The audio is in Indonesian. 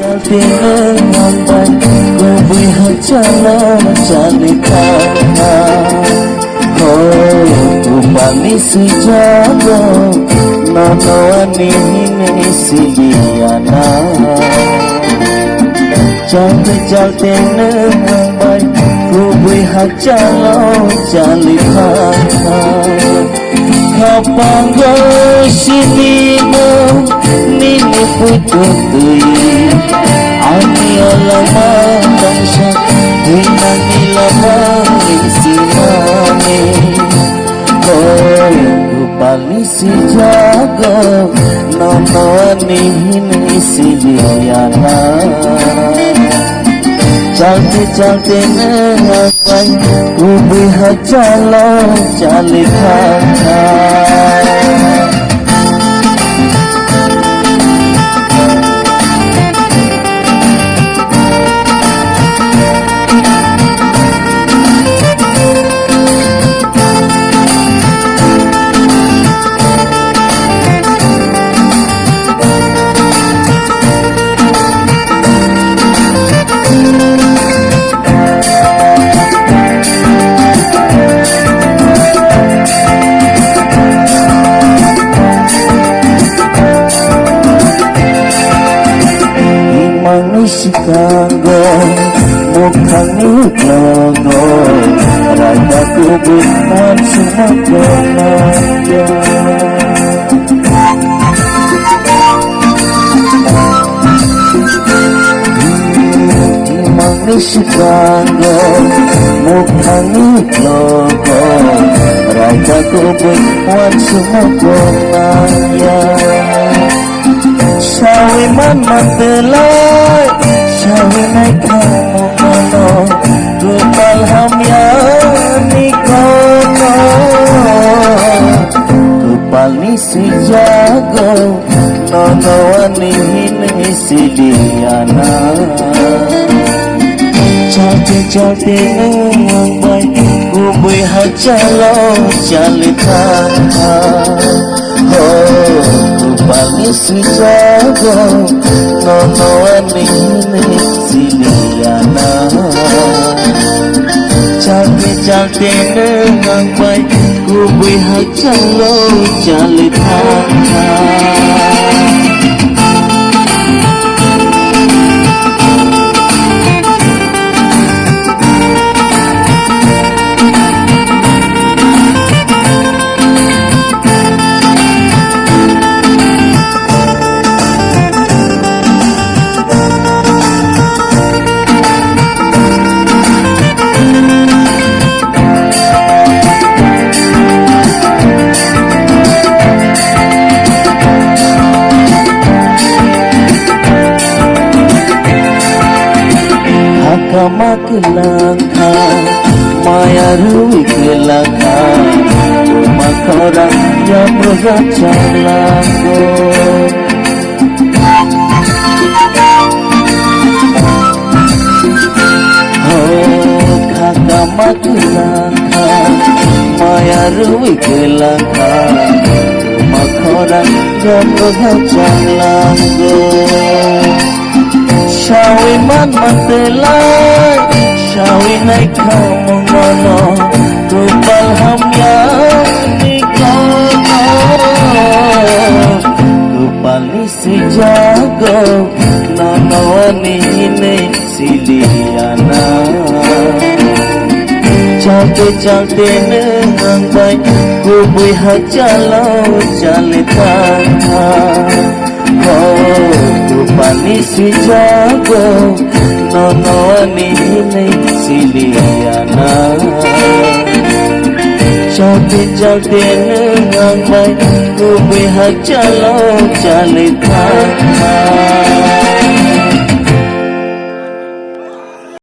Tinangan ko bu'y hadyalan jalika Upami si jago Nonoan ini siliana Jalte tinangan ko bu'y hadyalan jalika Kapanggo sini mo Nini pututuy Ani alaman bangsa Hinang ilamang sinane Kupali si jago Nono ani siliana Jalte nengakai Kubi hajalo jalikana Chicago, mukhang itlogo Raga kubutan sumagonaya Imang ni Chicago, mukhang itlogo Raga kubutan sumagonaya Sawi man matelay Sawi na'y kamumano Rupal hamyani kono Rupal ni si jago Nonoan ni hini si Diana Jalte nengang Kubu'y hajalo jalitana Kupali si jago Nonoan ini siliana Jalte nengang baik Kubu'y hajalo jalitana Makelaka Maya ruwi kelaka Makorang yang bergacalago Oh kakak makelaka Maya ruwi kelaka Makorang yang bergacalago Sawi man matelay Sawi na'y kamumano Rupal hamyani kono Rupal ni si jago Nonoan ni hini siliana Jalte nengang baik Kubu'y hajalo jalitana Kupali si jago Nonoan ini siliana Jalte nengang baik Kubu'y hajalo jalitana